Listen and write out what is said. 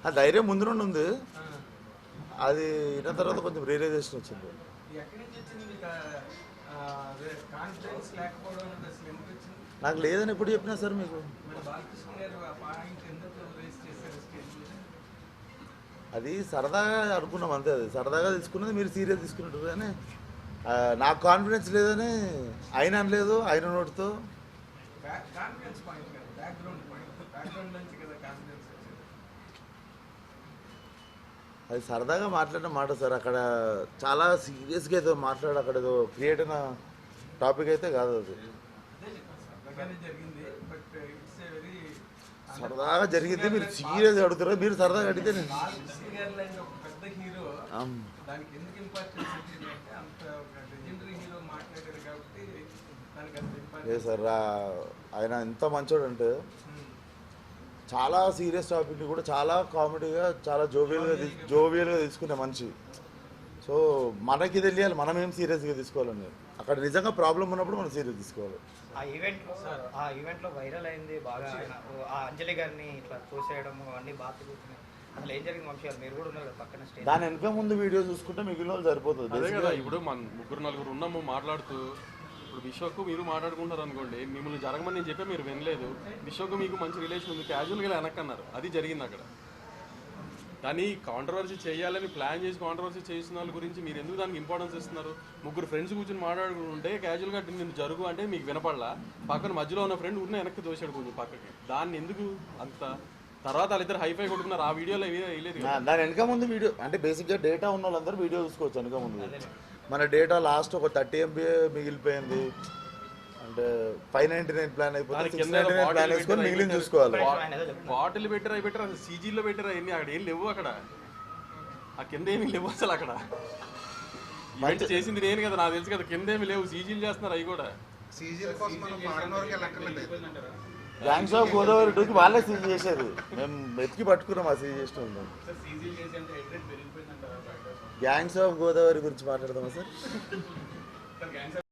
ఆ ధైర్యం ముందు నుండి ఉంది. అది విన్న తర్వాత కొంచెం రియలైజేషన్ వచ్చింది. నాకు లేదని ఎప్పుడు చెప్పినా సార్ మీకు. అది సరదాగా అనుకున్నాం అంతే. అది సరదాగా తీసుకున్నది మీరు సీరియస్ తీసుకున్నట్టు. కానీ నాకు కాన్ఫిడెన్స్ లేదని ఆయన అనలేదు. ఆయన నోటితో అది సరదాగా మాట్లాడిన మాట సార్. అక్కడ చాలా సీరియస్గా ఏదో అక్కడ ఏదో క్రియేట్ అయిన టాపిక్ అయితే కాదు. అది సరదాగా జరిగింది. మీరు సీరియస్గా అడుగుతారా? మీరు సరదాగా అడిగితే లేదు సార్. ఆయన ఎంత మంచోడు అంటే చాలా సీరియస్ టాపిక్ని కూడా చాలా కామెడీగా చాలా జోవియల్గా తీసుకునే మనిషి. సో మనకి తెలియాలి మనం ఏం సీరియస్గా తీసుకోవాలని. అక్కడ నిజంగా ప్రాబ్లం ఉన్నప్పుడు మనం సీరియస్ తీసుకోవాలి. ఆ ఈవెంట్లో వైరల్ అయింది బాగా. ఆ అంజలి గారిని ఇట్లా చూసేయడం అన్నీ బాగా తిరుగుతున్నాయి. అసలు ఏం జరిగింది వంశీ గారు? మీరు కూడా ఉన్నారు పక్కన స్టేజ్. దాని వెనక ముందు వీడియో చూసుకుంటే మిగిలిన వాళ్ళు సరిపోతుంది. అదే కదా, ఇప్పుడు మన ముగ్గురు నలుగురు ఉన్నాము మాట్లాడుతూ. ఇప్పుడు విశ్వకు మీరు మాట్లాడుకుంటారు అనుకోండి, మిమ్మల్ని జరగమని నేను చెప్పే మీరు వినలేదు. విశ్వకు మీకు మంచి రిలేషన్ ఉంది, క్యాజువల్గా వెనక్కన్నారు. అది జరిగింది అక్కడ. కానీ కాంట్రవర్సీ చేయాలని ప్లాన్ చేసి కాంట్రవర్సీ చేసిన వాళ్ళ గురించి మీరు ఎందుకు దానికి ఇంపార్టెన్స్ ఇస్తున్నారు? ముగ్గురు ఫ్రెండ్స్ కూర్చొని మాట్లాడుకుంటే క్యాజువల్గా నేను జరుగు అంటే మీకు వినపడలా. పక్కన మధ్యలో ఉన్న ఫ్రెండ్ ఉన్న వెనక్కి దోశాడు కొంచెం పక్కకి. దాన్ని ఎందుకు అంత తర్వాత వాళ్ళిద్దరు హైఫై కొట్టుకున్నారు. ఆ వీడియోలో వేయలేదు. దాని వెనక ముందు వీడియో అంటే బేసిక్గా డేటా ఉన్న వాళ్ళందరూ వీడియో చూసుకోవచ్చు. వెనక ముందు మన డేటా లాస్ట్ ఒక 30 MB మిగిలిపోయింది అంటే 599 ప్లాన్ అయిపోతుంది. 699 ప్లాన్ వేసుకొని మిగిలిన చూసుకోవాలి. బాటిల్ పెట్టారా అవి పెట్టారా అసలు సీజీలో పెట్టారా ఎన్ని? అక్కడ ఏం లేవు. అక్కడ ఆ కింద ఏమి లేవు అసలు. అక్కడ ఈవెంట్ చేసింది నేను కదా, నాకు తెలుసు కదా. కింద ఏమి లేవు, సీజీలు చేస్తున్నారు. అవి కూడా గ్యాంగ్స్ ఆఫ్ గోదావరి 2కి వాళ్ళే సీజ్ చేశారు. మేము వెతికి పట్టుకున్నాం ఆ సీజ్ చేసిన. గ్యాంగ్స్ ఆఫ్ గోదావరి గురించి మాట్లాడదామా సార్?